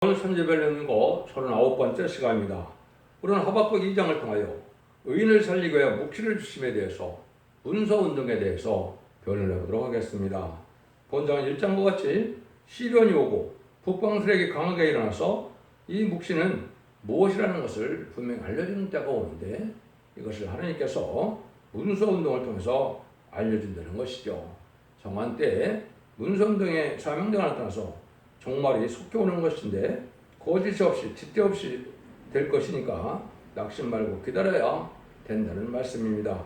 오늘 선제별령이고 39번째 시간입니다. 우리는 하박국 2장을 통하여 의인을 살리기 위해 묵시를 주심에 대해서 문서운동에 대해서 변을 해보도록 하겠습니다. 본장 1장과 같이 시련이 오고 북방 세력이 강하게 일어나서 이 묵시는 무엇이라는 것을 분명히 알려주는 때가 오는데 이것을 하나님께서 문서운동을 통해서 알려준다는 것이죠. 정한 때에 문서운동의 사명대가 나타나서 종말이 속히 오는 것인데 거짓이 없이 뒷대 없이 될 것이니까 낙심 말고 기다려야 된다는 말씀입니다.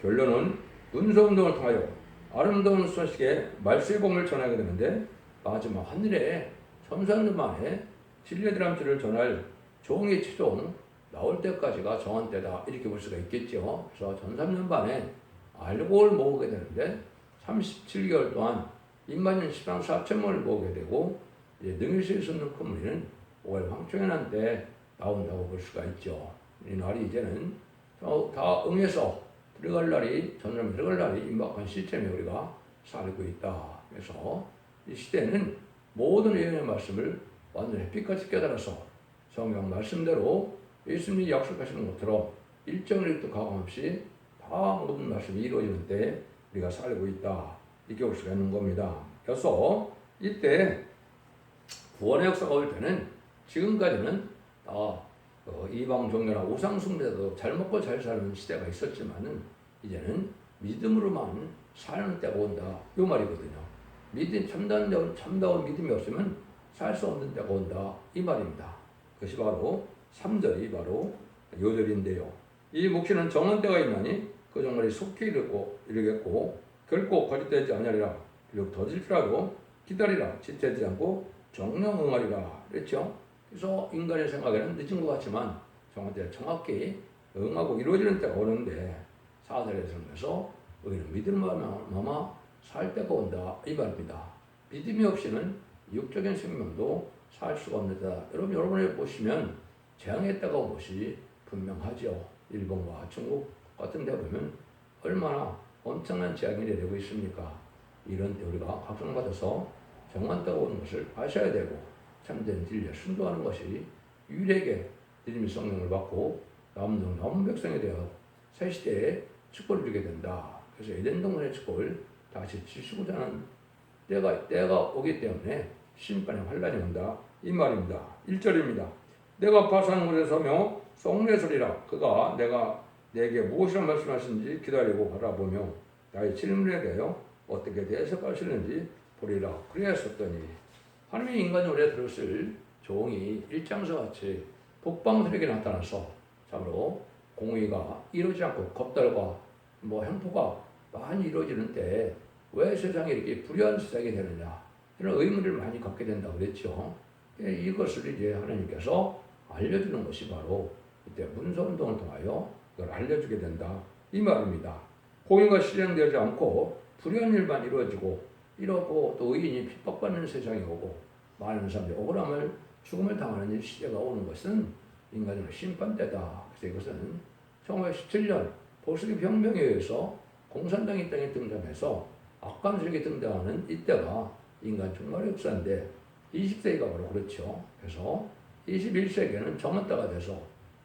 결론은 문서운동을 통하여 아름다운 소식의 말세의 복음을 전하게 되는데 마지막 하늘에 천사들 만에 진리의 드람치를 전할 종의 최종 나올 때까지가 정한 때다 이렇게 볼 수가 있겠죠. 그래서 전 3년 반에 알곡을 모으게 되는데 37개월 동안 2만 10만 4천만을 모으게 되고 능일시에 솟는 큰 무리는 5월 황충연한 때 나온다고 볼 수가 있죠. 이 날이 이제는 다 응해서 들어갈 날이 전염 들어갈 날이 임박한 시점에 우리가 살고 있다. 그래서 이 시대는 모든 예언의 말씀을 완전히 햇빛같이 깨달아서 성경 말씀대로 예수님이 약속하시는 것처럼 일정일도 가감없이 다 모든 말씀이 이루어지는 때 우리가 살고 있다. 이렇게 볼 수가 있는 겁니다. 그래서 이때 구원의 역사가 올 때는 지금까지는 이방 종교나 우상 숭배도 잘 먹고 잘 사는 시대가 있었지만은 이제는 믿음으로만 사는 때가 온다 이 말이거든요. 참다운 믿음이 없으면 살 수 없는 때가 온다 이 말입니다. 그것이 바로 3절이 바로 요절인데요. 이 묵시는 정한 때가 있나니 그 종말이 속히 이르겠고 결코 거짓되지 아니하리라. 비록 더딜지라도 기다리라. 지체하지 않고 정령 응하리라 그랬죠. 그래서 인간의 생각에는 늦은 것 같지만 정확히 응하고 이루어지는 때가 오는데 사절에 들면서 우리는 믿음으로 살 때가 온다 이 말입니다. 믿음이 없이는 육적인 생명도 살 수가 없는다. 여러분이 보시면 재앙의 때가 온 것이 분명하죠. 일본과 중국 같은 데 보면 얼마나 엄청난 재앙이 내리고 있습니까? 이런 때 우리가 각성받아서 정한 때가 오는 것을 아셔야 되고 참된 진리에 순종하는 것이 유일하게 믿음의 성령을 받고 남은 백성에 대하여 새 시대에 축복을 주게 된다. 그래서 에덴 동산의 축복을 다시 지시고자 하는 때가 오기 때문에 심판의 환란이 온다 이 말입니다. 1절입니다. 내가 파수한 곳에 서며 썽내 소리라. 그가 내가 내게 무엇이라 말씀하시는지 기다리고 바라보며 나의 질문에 대하여 어떻게 대답하시는지 보리라. 그리하였더니 하나님이 인간이 오래 들었을 종이 일장서 같이 북방 세력에 나타나서 참으로 공의가 이루어지지 않고 겁달과 횡포가 많이 이루어지는 때 왜 세상이 이렇게 불의한 세상이 되느냐 이런 의문을 많이 갖게 된다고 그랬죠. 이것을 이제 하나님께서 알려주는 것이 바로 이때 문서운동을 통하여 이걸 알려주게 된다 이 말입니다. 공의가 실행되지 않고 불의한 일만 이루어지고 이러고 또 의인이 핍박받는 세상이 오고 많은 사람들이 억울함을 죽음을 당하는 시대가 오는 것은 인간의 심판때다. 그래서 이것은 1917년 보수기 혁명에 의해서 공산당이 땅에 등장해서 악한 세력이 등장하는 이때가 인간 종말의 역사인데 20세기가 바로 그렇죠. 그래서 21세기에는 정한 때가 돼서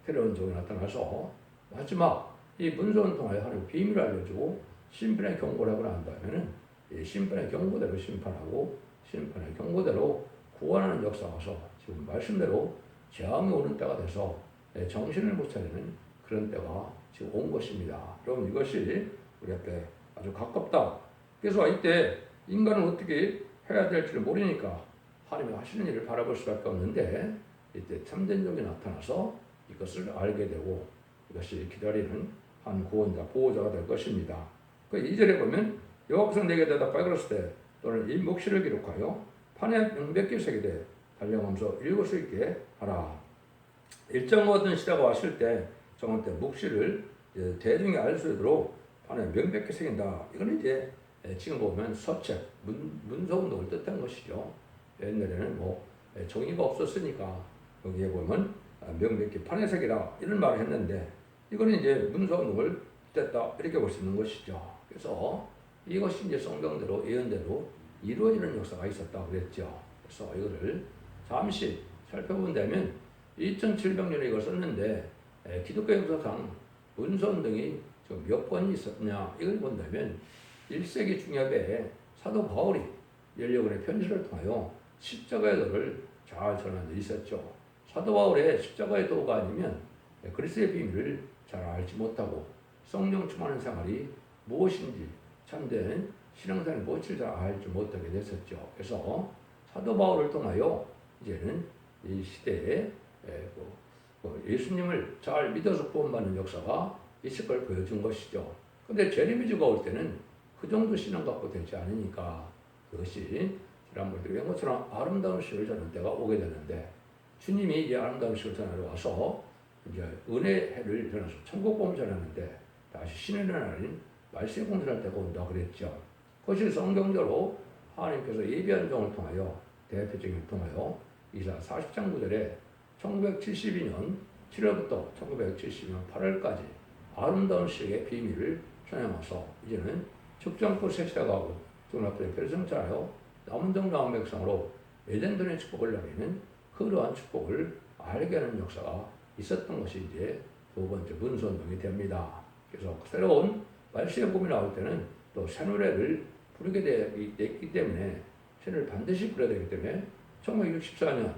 새로운 종이 나타나서 마지막 이 문서를 통하여 하는 비밀을 알려주고 심판의 경고를 하고 난 다음에는 심판의 경고대로 심판하고 심판의 경고대로 구원하는 역사가 와서 지금 말씀대로 재앙이 오는 때가 돼서 정신을 못 차리는 그런 때가 지금 온 것입니다. 여러분 이것이 우리 앞에 아주 가깝다. 그래서 이때 인간은 어떻게 해야 될지를 모르니까 하나님이 하시는 일을 바라볼 수밖에 없는데 이때 참된 종이 나타나서 이것을 알게 되고 이것이 기다리는 한 구원자, 보호자가 될 것입니다. 그 2절에 보면 여호와께서 내게 대답하여 그랬을 때 또는 이 묵시를 기록하여 판에 명백히 새기되 달력하면서 읽을 수 있게 하라. 일정 어떤 시대가 왔을 때 정한 때 묵시를 대중이 알 수 있도록 판에 명백히 새긴다. 이건 이제 지금 보면 서책, 문서운동을 뜻한 것이죠. 옛날에는 종이가 없었으니까 여기에 보면 명백히 판에 새기라 이런 말을 했는데 이거는 이제 문서운동을 뜻했다 이렇게 볼 수 있는 것이죠. 그래서 이것이 이제 성경대로 예언대로 이루어지는 역사가 있었다고 그랬죠. 그래서 이거를 잠시 살펴본다면 2700년에 이걸 썼는데 기독교 역사상 문서운동이 몇 번 있었냐 이걸 본다면 1세기 중엽에 사도 바울이 연력원의 편지를 통하여 십자가의 도를 잘 전한 데 있었죠. 사도 바울의 십자가의 도가 아니면 그리스도의 비밀을 잘 알지 못하고 성령 충만한 생활이 무엇인지 참된 신앙생활이 무엇인지 잘 알지 못하게 됐었죠. 그래서 사도 바울을 통하여 이제는 이 시대에 예수님을 잘 믿어서 구원받는 역사가 있을 걸 보여준 것이죠. 근데 제레미주가 올 때는 그 정도 신앙 갖고 되지 않으니까 그것이 지난번에 드린 것처럼 아름다운 시를 전할 때가 오게 되는데 주님이 이제 아름다운 시를 전하러 와서 이제 은혜의 해를 전해서 천국복음을 전하는데 다시 신의 날인 말세의 공전할 때가 온다 그랬죠. 그것이 성경적으로 하나님께서 예비한 종을 통하여 대표적인 통하여 이사 40장 9절에 1972년 7월부터 1972년 8월까지 아름다운 시의 비밀을 전해와서 이제는 적정코 세시다가고 눈앞에 별성차하여 남은 정 남은 백성으로 예전전의 축복을 나리는 그러한 축복을 알게 하는 역사가 있었던 것이 이제 두 번째 문서운동이 됩니다. 그래서 새로운 말세의 복음이 나올 때는 또 새 노래를 부르게 됐기 때문에 새 노래를 반드시 불러야 되기 때문에 1964년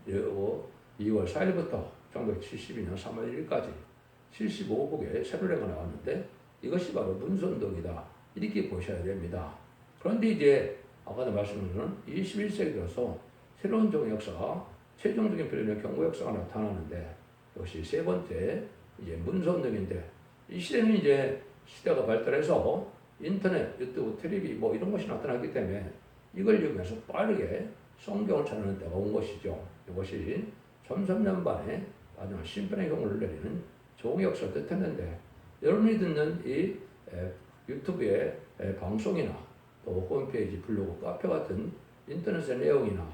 2월 4일부터 1972년 3월 1일까지 75곡의 새 노래가 나왔는데 이것이 바로 문서운동이다. 이렇게 보셔야 됩니다. 그런데 이제 아까도 말씀드린 21세기 들어서 새로운 종의 역사가 최종적인 표현의 경고 역사가 나타나는데 역시 세 번째 이제 문서운동인데 이 시대는 이제 시대가 발달해서 인터넷, 유튜브, 텔레비 뭐 이런 것이 나타났기 때문에 이걸 이용해서 빠르게 성경을 찾는 때가 온 것이죠. 이것이 1300년 만에 마지막 심판의 경고를 내리는 종의 역사를 뜻했는데 여러분이 듣는 이 유튜브의 방송이나 또 홈페이지, 블로그, 카페 같은 인터넷의 내용이나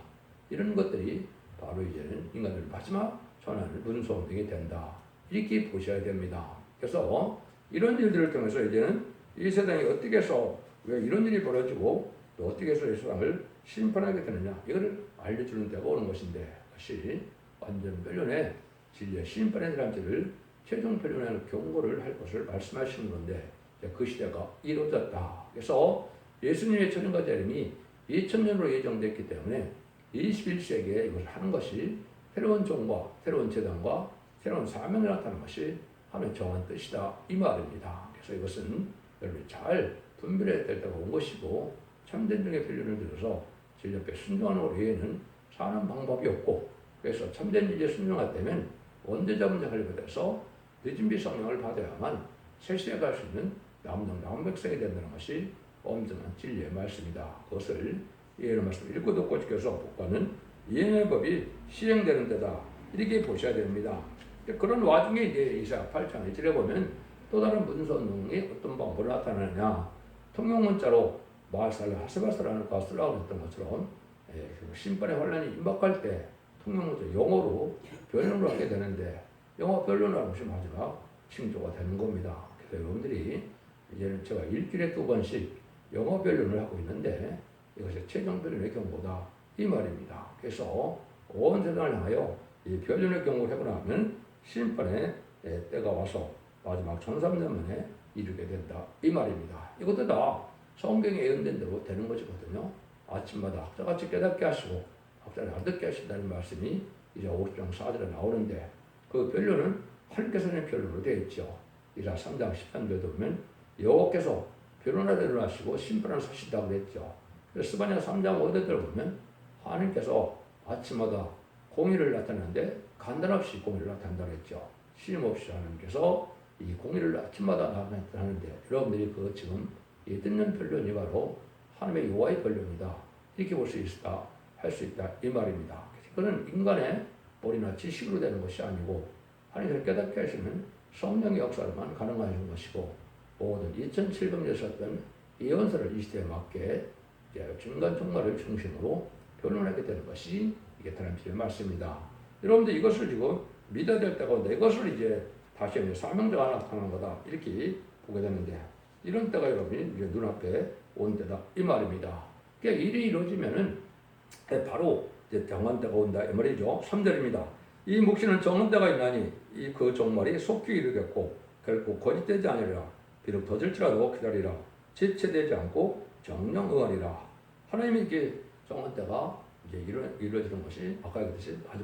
이런 것들이 바로 이제는 인간들 마지막 전하는 문서운동이 된다. 이렇게 보셔야 됩니다. 그래서 이런 일들을 통해서 이제는 이 세상이 어떻게 해서 왜 이런 일이 벌어지고 또 어떻게 해서 이 세상을 심판하게 되느냐 이거를 알려주는 때가 오는 것인데 그것이 완전 변론의 진리의 심판의 사람들을 최종 변론의 경고를 할 것을 말씀하시는 건데 그 시대가 이루어졌다. 그래서 예수님의 천년과 재림이 2000년으로 예정됐기 때문에 21세기에 이것을 하는 것이 새로운 종과 새로운 재단과 새로운 사명을 나타내는 것이 하나님의 정한 뜻이다 이 말입니다. 그래서 이것은 여러분이 잘 분별해야 될 때가 온 것이고 참된 중의 편륜을 들어서 진리 앞에 순종하는 것 외에는 사는 방법이 없고 그래서 참된 진리에 순종하다면 원죄자 문제를 받아서 늦은비 성령을 받아야만 새 시대에 갈 수 있는 남은 백성이 된다는 것이 엄정한 진리의 말씀이다. 그것을 이해의 말씀 읽고 듣고 지켜서 복과는 이행의 법이 시행되는 데다 이렇게 보셔야 됩니다. 그런 와중에 이제 이사야 8장 1절에 보면 또 다른 문서운동이 어떤 방법으로 나타나느냐 통용문자로 마살을 하스바스라는 것을 쓰라고 했던 것처럼 심판의 환란이 임박할 때 통용문자 영어로 변론을 하게 되는데 영어 변론을 하는 것이 마지막 징조가 되는 겁니다. 그래서 여러분들이 이제는 제가 일주일에 2번씩 영어 변론을 하고 있는데 이것이 최종 변론의 경고다 이 말입니다. 그래서 온 세상을 향하여 이 변론의 경고를 하고 나면 심판의 때가 와서 마지막 1300년 만에 이루게 된다 이 말입니다. 이것도 다 성경에 예언된 대로 되는 것이거든요. 아침마다 학자같이 깨닫게 하시고 학자를 알듣게 하신다는 말씀이 이제 50장 4절에 나오는데 그 변론은 하나님께서 낸 변론으로 되어 있죠. 이사 3장 13절에 보면 여호와께서 변론하러 일어나시고 심판을 서신다고 그랬죠. 그래서 스바냐 3장 5절에 보면 하나님께서 아침마다 공의를 나타내는데 간단없이 공의를 나타낸다고 했죠. 쉼없이 하나님께서 이 공의를 아침마다 나타내는데 여러분들이 그 지금 이 듣는 변론이 바로 하나님의 여호와의 변론이다. 이렇게 볼 수 있다. 할 수 있다. 이 말입니다. 그는 인간의 머리나 지식으로 되는 것이 아니고 하나님께서 깨닫게 하시는 성령의 역사로만 가능한 것이고 모든 2700년 썼던 예언서를 이 시대에 맞게 중간 종말을 중심으로 변론하게 되는 것이 이게 하나님의 말씀입니다. 여러분들 이것을 지금 믿어야 될 때가 온다. 이것을 이제 다시 사명자가 나타나는 거다. 이렇게 보게 되는데 이런 때가 여러분이 이제 눈앞에 온 때다. 이 말입니다. 그러니까 일이 이루어지면은 바로 이제 정한 때가 온다 이 말이죠. 3절입니다. 이 묵시는 정한 때가 있나니 이 그 종말이 속히 이르겠고 결코 거짓되지 아니리라. 비록 더질지라도 기다리라. 지체되지 않고 정령 응하리라. 하나님이 이렇게 정한 때가 이제 이루어지는 것이 아까 얘기했듯이 아주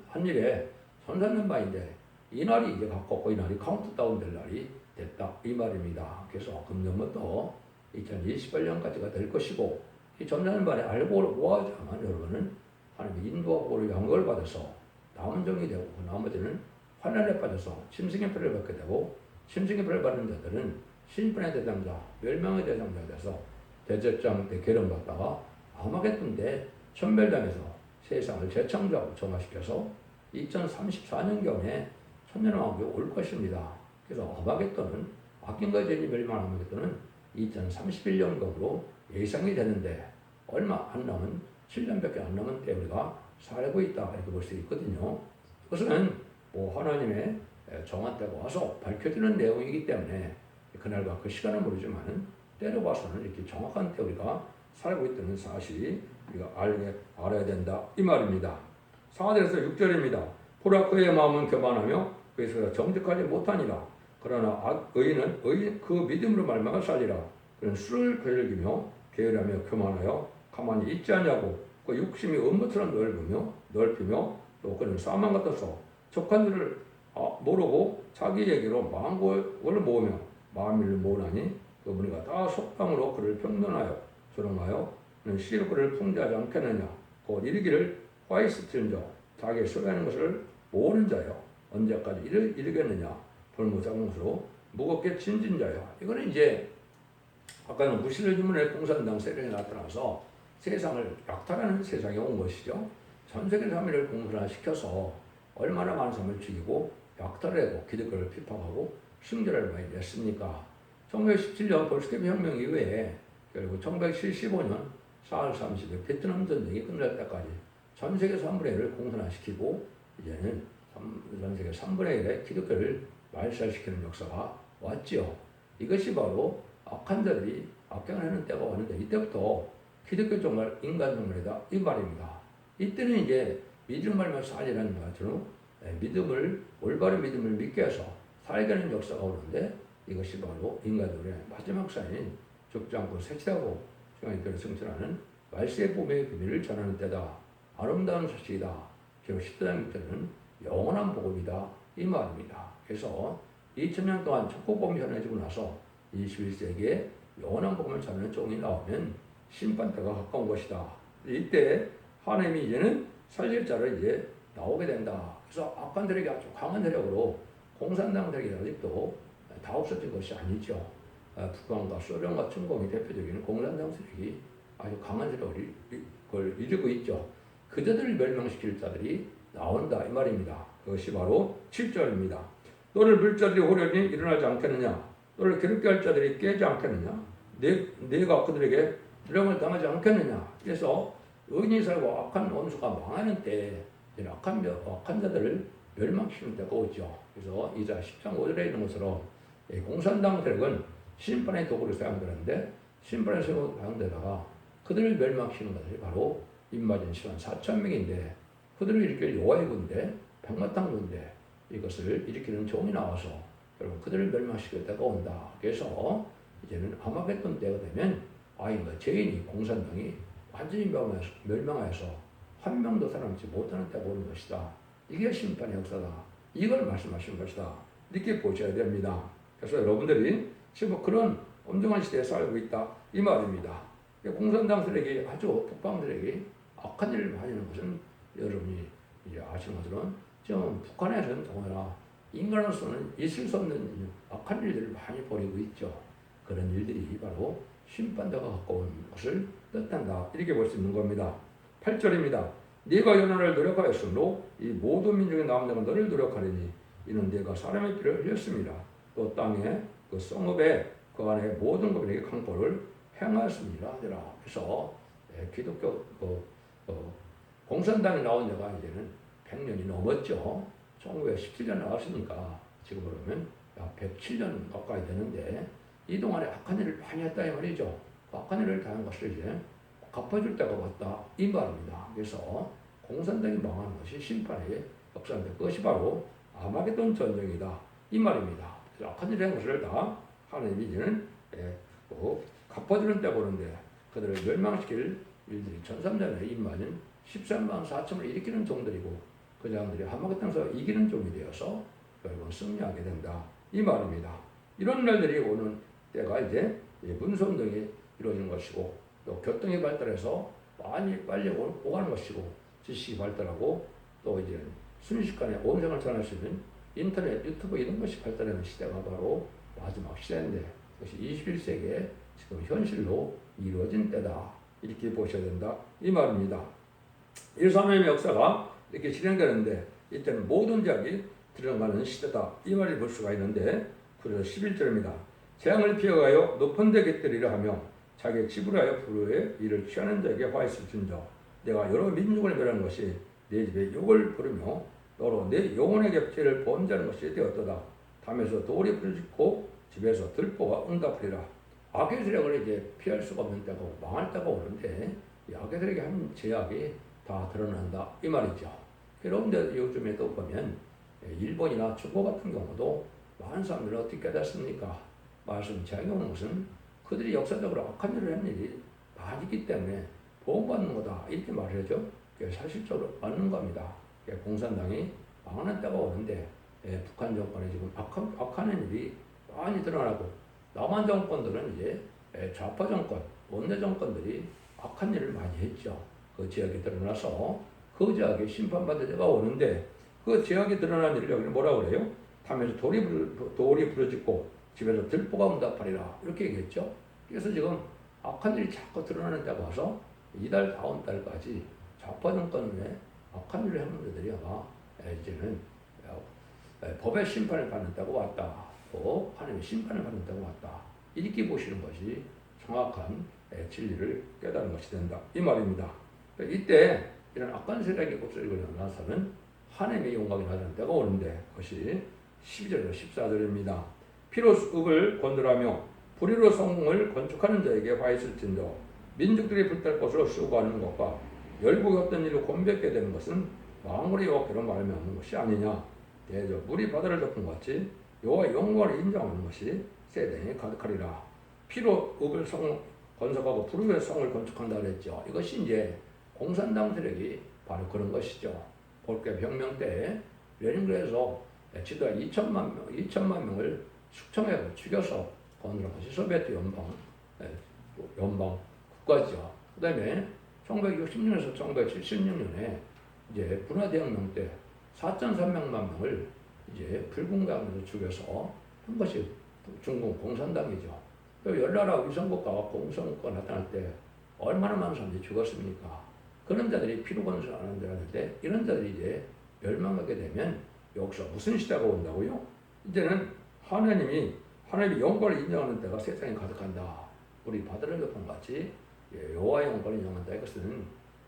한 일에 선사는 바인데 이 날이 이제 가깝고 이 날이 카운트다운 될 날이 됐다 이 말입니다. 그래서 금년부터 2028년까지가 될 것이고 이 전자는 바에 알고 모아야지만 여러분은 하나님의 인도와 보호를 양걸 받아서 남은 정이 되고 나머지는 환난에 빠져서 심승의 표를 받게 되고 심승의 표를 받는 자들은 신분의 대상자, 멸망의 대상자가 돼서 대제장 때 계령받다가 아마겟돈 때 천멸당해서 세상을 재창조하고 정화시켜서 2034년경에 천년왕국이 올 것입니다. 그래서 아마겟돈은 악인과 죄인이 멸망한 아마겟돈은 2031년경으로 예상이 되는데 얼마 안 남은 7년밖에 안 남은 때 우리가 살고 있다 이렇게 볼 수 있거든요. 그것은 하나님의 정한 때가 와서 밝혀지는 내용이기 때문에 그날과 그 시간은 모르지만 때로 봐서는 이렇게 정확한 때 우리가 살고 있다는 사실이 우리가 알아야 된다 이 말입니다. 4절에서 6절입니다. 보라 그의 마음은 교만하며 그의 소리가 정직하지 못하니라. 그러나 의인은 그 믿음으로 말미암아 살리라. 그는 술을 게을리며 게으르며 교만하여 가만히 있지 않냐고 그 욕심이 음모처럼 넓히며 또 그는 싸만 같아서 족한 일을 모르고 자기 얘기로 망고를 모으며 마음을 모으나니 그분이가 다 속담으로 그를 평론하여 조롱하여 그는 시로 그를 풍자하지 않겠느냐. 곧 이르기를 화이스트인 자 자기의 소유하는 것을 모으는 자여 언제까지 이르겠느냐. 볼모 작은 것으로 무겁게 진진 자여. 이거는 이제 아까는 무신의 주문에 공산당 세력이 나타나서 세상을 약탈하는 세상에 온 것이죠. 전 세계 3위를 공산화시켜서 얼마나 많은 사람을 죽이고 약탈하고 기득권을 핍박하고 승자를 많이 냈습니까? 1917년 볼스케비 혁명 이후에 결국 1975년 4월 30일 베트남 전쟁이 끝날 때까지 전 세계 3분의 1을 공산화시키고 이제는 전 세계 3분의 1의 기득권을 말살시키는 역사가 왔지요. 이것이 바로 악한 자들이 악행하는 때가 왔는데 이때부터 기독교 정말 인간 정말이다 이 말입니다. 이때는 이제 믿음 말면 살이라는 것처럼 올바른 믿음을 믿게 해서 살게 하는 역사가 오는데 이것이 바로 인간들의 마지막 사인 죽지 않고 색시하고 중앙교회를 성취하는 말세의 봄의 비밀을 전하는 때다. 아름다운 소식이다. 그리고 10대 때는 영원한 복음이다 이 말입니다. 그래서 2000년 동안 천국복음이 전해지고 나서 21세기에 영원한 복음을 전하는 종이 나오면 심판때가 가까운 것이다. 이때 하나님이 이제는 살릴 자를 이제 나오게 된다. 그래서 악한 세력이 아주 강한 세력으로 공산당 세력이 아직도 다 없어진 것이 아니죠. 북한과 소련과 중공이 대표적인 공산당 세력이 아주 강한 세력을 이루고 있죠. 그들을 멸망시킬 자들이 나온다 이 말입니다. 그것이 바로 7절입니다. 너를 물 자들이 호련히 일어나지 않겠느냐. 너를 괴롭게 할 자들이 깨지 않겠느냐. 내가 그들에게 누령을 당하지 않겠느냐. 그래서 의인이 살고 악한 원수가 망하는 때 악한 자들을 멸망시키는 때가 오죠. 그래서 이자 10장 5절에 있는 것처럼 공산당 세력은 심판의 도구를 사용되는데 심판의 도구를 사용되다가 그들을 멸망시키는 것이 바로 입맞은 시간 4,000명인데 그들을 일으킬 여호와의 군대 백마탄 군대 이것을 일으키는 종이 나와서 여러분 그들을 멸망시킬 때가 온다. 그래서 이제는 아마겟돈 때가 되면 죄인이 공산당이 완전히 멸망하여서 한 명도 살아남지 못하는 때가 오는 것이다. 이게 심판의 역사다. 이걸 말씀하시는 것이다. 이렇게 보셔야 됩니다. 그래서 여러분들이 지금 그런 엄중한 시대에 살고 있다 이 말입니다. 공산당 세력이 아주 북방 세력이 악한 일을 많이 하는 것은 여러분이 이제 아시는 것처럼 지금 북한에서는 더구나 인간으로서는 있을 수 없는 악한 일들을 많이 벌이고 있죠. 그런 일들이 바로 심판대가 가까운 것을 뜻한다. 이렇게 볼 수 있는 겁니다. 8절입니다. 네가 연한을 노력하였으므로 이 모든 민족의 남은 자가 너를 노력하리니 이는 네가 사람의 피를 흘렸습니다. 또 땅에 그 성읍에 그 안에 모든 것에게 강포를 행하였습니다. 그래서 기독교 공산당이 나온 데가 이제는 100년이 넘었죠. 1917년 나왔으니까 지금 그러면 107년 가까이 되는데 이 동안에 악한 일을 많이 했다 이 말이죠. 악한 일을 당한 것을 이제 갚아줄 때가 왔다 이 말입니다. 그래서 공산당이 망하는 것이 심판의 역사인데 그것이 바로 아마게돈 전쟁이다 이 말입니다. 그래서 악한 일을 한 것을 다 하나님이 이제는 갚아주는 때가 오는데 그들을 멸망시킬 일들이 전삼전에 임하는 13만 4천을 일으키는 종들이고 그 자들이 하마게돈에서 이기는 종이 되어서 결국은 승리하게 된다 이 말입니다. 이런 날들이 오는 때가 이제 문서운동이 이루어지는 것이고 또 교통이 발달해서 많이 빨리 오가는 것이고 지식이 발달하고 또 이제 순식간에 온 세상을 전할 수 있는 인터넷, 유튜브 이런 것이 발달하는 시대가 바로 마지막 시대인데 그것이 21세기에 지금 현실로 이루어진 때다 이렇게 보셔야 된다 이 말입니다. 일사하나님의 역사가 이렇게 실행되는데 이때는 모든 죄악이 드러나는 시대다 이 말을 볼 수가 있는데 그래서 11절입니다. 재앙을 피해가여 높은 데 깃들이려 하며 자기의 지불하여 불후의 일을 취하는 자에게 화있을 준저 내가 여러 민족을 멸하는 것이 내 집에 욕을 부르며 너로 내 영혼의 ገብ체를 범죄하는 것이 되었도다. 담에서 돌이 부르짖고 집에서 들보가 응답하리라. 악의 세력을 이제 피할 수가 없는 때가 오고 망할 때가 오는데 이 악의 세력이 한 제약이 다 드러난다 이 말이죠. 그런데 요즘에도 보면 일본이나 중국 같은 경우도 많은 사람들은 어떻게 깨닫습니까? 말씀 제약이 오는 것은 그들이 역사적으로 악한 일을 한 일이 많이기 때문에 보호받는 거다 이렇게 말해죠. 사실적으로 맞는 겁니다. 공산당이 망하는 때가 오는데 북한 정권이 지금 악하는 일이 많이 드러나고 남한 정권들은 이제 좌파 정권, 원내 정권들이 악한 일을 많이 했죠. 그 죄악이 드러나서 그 죄악이 심판받을 때가 오는데 그 죄악이 드러난 일을 여기는 뭐라고 그래요? 담에서 돌이 부러지고 집에서 들보가 응답하리라 이렇게 얘기했죠. 그래서 지금 악한 일이 자꾸 드러나는 때가 와서 이달 다음 달까지 좌파 정권에 악한 일을 하는 자들이 아마 이제는 법의 심판을 받는 때가 왔다. 또 하나님의 심판을 받는 때가 왔다. 이렇게 보시는 것이 정확한 진리를 깨달은 것이 된다. 이 말입니다. 이때 이런 악한 세력이 곱슬고 나서는 하나님의 영광이 나타나는 때가 오는데 그것이 12절에서 14절입니다. 피로 읍을 건설하며 불의로 성을 건축하는 자에게 화있을진저 민족들이 불탈 것으로 수고하는 것과 열국이 어떤 일로 공백게 되는 것은 망울의 어깨로 말미암는 것이 아니냐. 대저 물이 바다를 덮은 것 같이 여호와의 영광을 인정하는 것이 세상에 가득하리라. 피로 읍을 성 건설하고 불의의 성을 건축한다 그랬죠. 이것이 이제 공산당 세력이 바로 그런 것이죠. 볼게 혁명 때 레닌그라드에서 지도자 2천만 명을 숙청해서 죽여서 건설한 것이 소비에트 연방 국가죠. 그 다음에 1960년에서 1976년에 이제 분화대혁명 때 4,300만 명을 이제 불공당으로 죽여서 한 것이 중국 공산당이죠. 열나라 위성국가와 공산국가가 나타날 때 얼마나 많은 사람들이 죽었습니까? 그런 자들이 피로 건설하는 자들인데 이런 자들이 이제 멸망하게 되면 여기서 무슨 시대가 온다고요? 이제는 하나님의 영광을 인정하는 때가 세상에 가득한다. 우리 바다를 덮은 같이 여호와의 영광을 인정한다. 이것은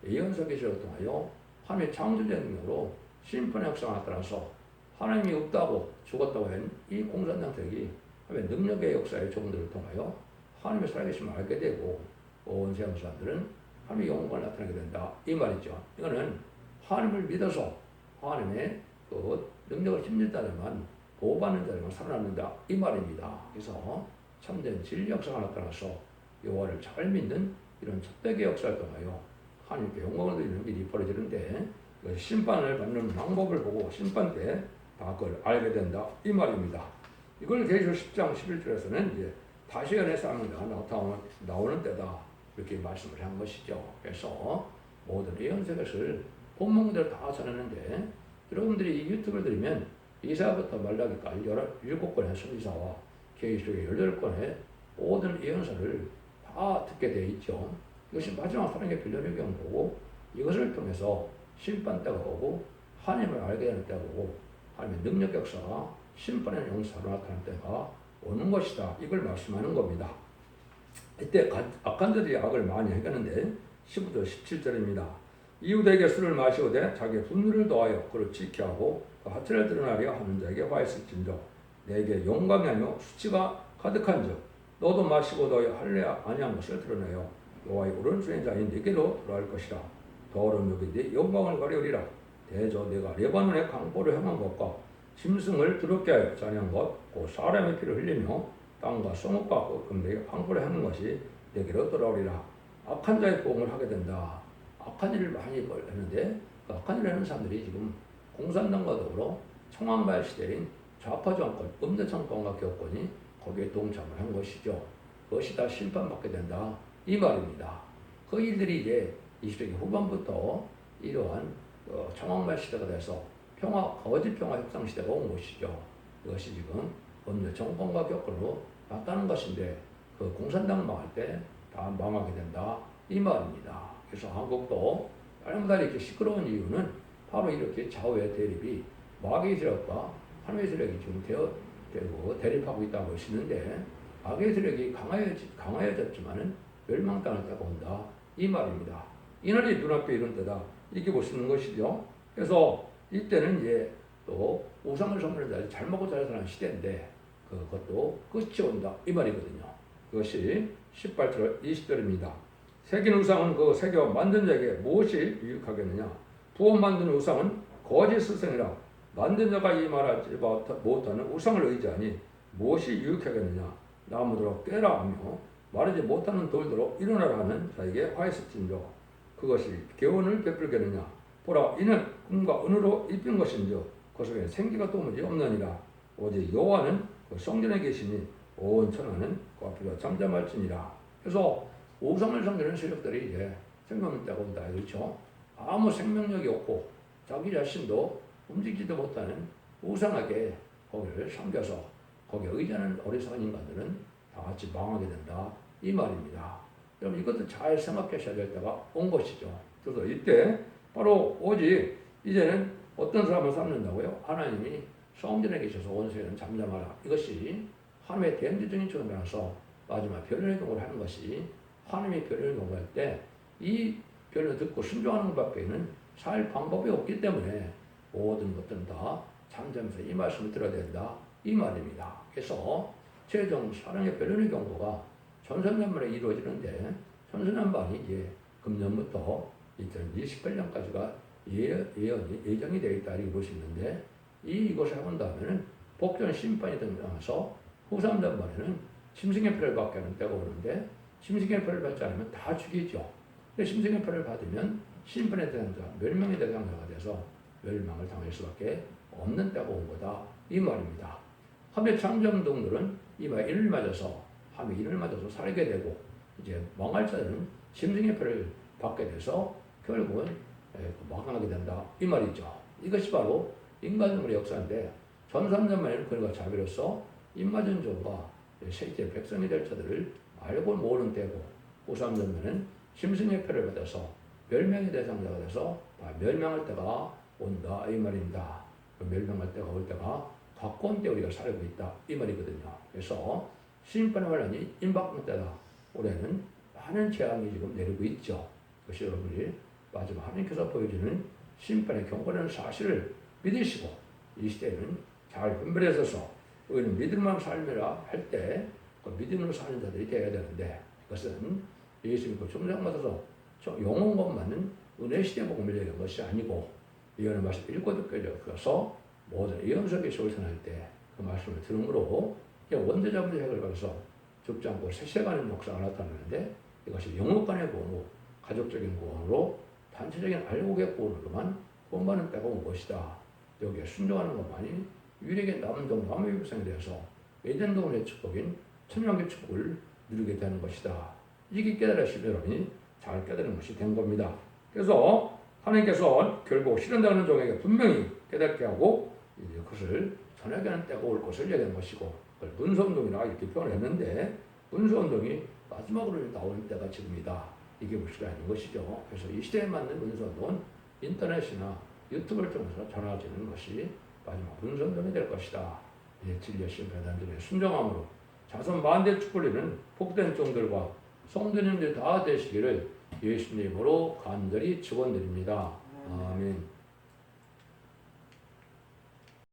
예언서 계시를 통하여 하나님의 창조적 능력으로 심판의 역사가 나타나서 하나님이 없다고 죽었다고 한 이 공산당 세력이 하나님의 능력의 역사의 종들을 통하여 하나님의 살아계심을 알게 되고 온 세상 사람들은 하나님의 영광을 나타나게 된다. 이 말이죠. 이거는 하나님을 믿어서 하나님의 그 능력을 힘든 자들만 보호받는 자들만 살아남는다. 이 말입니다. 그래서 참된 진리 역사가 나타나서 여호와를 잘 믿는 이런 촛대의 역사를 통하여 하나님께 영광을 드리는 일이 벌어지는데 심판을 받는 방법을 보고 심판 때 다 그걸 알게 된다. 이 말입니다. 이걸 계시록 10장 11절에서는 이제 다시연의 쌍이가 나오는 때다. 이렇게 말씀을 한 것이죠. 그래서 모든 예언서 것을 본문대로 다 전했는데 여러분들이 이 유튜브를 들으면 이사야부터 말라기까지 17권의 선지서와 계시록의 18권의 모든 예언서를 다 듣게 되어 있죠. 이것이 마지막 사랑의 빌려를 경고고 이것을 통해서 심판 때가 오고 하나님을 알게 되는 때가 오고 하나님의 능력 역사가 심판의 용사로 나타나는 때가 오는 것이다. 이걸 말씀하는 겁니다. 이때 악한 자들이 악을 많이 행하는데 15절 17절입니다. 이웃에게 술을 마시오되 자기의 분노를 더하여 그를 지켜하고 그 하체를 드러나려 하는 자에게 화있을진저 내게 영광이 아니요 수치가 가득한즉 너도 마시고 너희 할례 아니한 것을 드러내요 여호와의 오른손의 자인 네게로 돌아갈 것이라. 더러운 욕이 네 영광을 가려리라. 대저 내가 레바논의 강보를 향한 것과 짐승을 더럽게 하여 잔해한 것, 곧 사람의 피를 흘리며 땅과 성읍과 금대에 강보를 향한 것이 내게로 돌아오리라. 악한 자의 보응을 하게 된다. 악한 일을 많이 했는데 그 악한 일을 하는 사람들이 지금 공산당과 더불어 청왕발 시대인 좌파 정권, 음대 정권과 격권이 거기에 동참을 한 것이죠. 그것이 다 심판받게 된다. 이 말입니다. 그 일들이 이제 20세기 후반부터 이러한 청왕말 시대가 돼서 거짓 평화 협상 시대가 온 것이죠. 이것이 지금 음대 정권과 격권으로 나타난 것인데 그 공산당 망할 때 다 망하게 된다. 이 말입니다. 그래서 한국도 날마다 이렇게 시끄러운 이유는 바로 이렇게 좌우의 대립이 마귀의 세력과 하나님의 세력이 지금 되고 대립하고 있다고 하시는데 마귀의 세력이 강하여졌지만은 멸망당할 때가 온다. 이 말입니다. 이날이 눈앞에 이런 때다. 이렇게 볼 수 있는 것이죠. 그래서 이때는 이제 또 우상을 섬기는 자들이 잘 먹고 잘 사는 시대인데 그것도 끝이 온다. 이 말이거든요. 그것이 18절 20절입니다. 새긴 우상은 그 새겨 만든 자에게 무엇이 유익하겠느냐? 부어 만든 우상은 거짓 스승이라. 만든 자가 이 말하지 못하는 우상을 의지하니 무엇이 유익하겠느냐? 나무들어 깨라 하며 말하지 못하는 돌들어 일어나라 하는 자에게 화했을진저 그것이 교훈을 베풀겠느냐? 보라 이는 금과 은으로 입힌 것인저 그 속에 생기가 도무지 없느니라. 오직 여호와는 그 성전에 계시니 온 천하는 그 앞에서 잠잠할지니라. 그래서 우상을 섬기는 세력들이 이제 생명을 떼고 온다. 그렇죠? 아무 생명력이 없고 자기 자신도 움직이지도 못하는 우상하게 거기를 섬겨서 거기에 의지하는 어리석은 인간들은 다 같이 망하게 된다. 이 말입니다. 여러분 이것도 잘 생각하셔야 될 때가 온 것이죠. 그래서 이때 바로 오직 이제는 어떤 사람을 삼는다고요? 하나님이 성전에 계셔서 원수에는 잠잠하라. 이것이 하나님의 대행제적인 측면에서 마지막 변론의 경우를 하는 것이 하나님이 변론의 경우를 할 때 이 변론을 듣고 순종하는 것밖에는 살 방법이 없기 때문에 모든 것들은 다 잠잠해서 이 말씀을 들어야 된다. 이 말입니다. 그래서 최종 사랑의 변론의 경고가 천선년 만에 이루어지는데 천선년반이 이제 금년부터 2028년까지가 예정이 되어 있다 이렇게 볼 수 있는데 이것을 하고 나면은 복전 심판이 등장해서 후삼전반에는 짐승의 표를 받게 하는 때가 오는데 짐승의 표를 받지 않으면 다 죽이죠. 근데 짐승의 표를 받으면 심판의 대상자, 멸망의 대상자가 돼서 멸망을 당할 수밖에 없는 때가 온 거다. 이 말입니다. 함의 창정동들은 이마 이를 맞아서 함의 이를 맞아서 살게 되고 이제 망할 자들은 짐승의 표를 받게 돼서 결국은 망하게 된다. 이 말이죠. 이것이 바로 인간의 역사인데 전삼년만에는 그가 자비로서 인마전종과 세계 백성이 될 자들을 알고 모르는 때고 후삼년만에는 짐승의 표를 받아서 멸망의 대상자가 돼서 멸망할 때가 온다. 이 말입니다. 멸망할 때가 올 때가 가까운 때 우리가 살고 있다. 이 말이거든요. 그래서 심판의 환란이 임박한 때다. 올해는 많은 재앙이 지금 내리고 있죠. 그것이 여러분이 마지막 하나님께서 보여주는 심판의 경고라는 사실을 믿으시고 이 시대는 잘 분별해서서 우리는 믿음만 살매라 할 때 그 믿음으로 사는 자들이 되어야 되는데 그것은 예수 믿고 점장 받아서 영혼것만은 은혜 시대 복음을 얘기한 것이 아니고 예언의 말씀 읽고 듣고 적어서 모든 예언 속에 실천할 때 그 말씀을 들음으로 원죄자분의 핵을 받아서 죽지 않고 세세가는 역사가 나타나는데 이것이 영혼간의 구원으로 가족적인 구원으로 단체적인 알곡의 구원으로만 구원받는 때가 온 것이다. 여기에 순종하는 것만이 유일하게 남은 남의 백성에 대해서 에덴 동안의 축복인 천명의 축복을 누리게 되는 것이다. 이게 깨달으시면 여러분이 잘 깨달은 것이 된 겁니다. 그래서 하나님께서 결국 실현당하는 종에게 분명히 깨닫게 하고 이제 그것을 전하게 하는 때가 올 것을 얘기한 것이고 그걸 문서운동이라 이렇게 표현했는데 문서운동이 마지막으로 나오는 때가 지금이다. 이게 볼 수가 있는 것이죠. 그래서 이 시대에 맞는 문서운동은 인터넷이나 유튜브를 통해서 전해지는 것이 마지막 문서운동이 될 것이다. 진리의 심판단들의 순종함으로 자손 만대 축복리는 복된 종들과 성도님들 다 되시기를 예수님으로 간절히 축원드립니다. 아멘.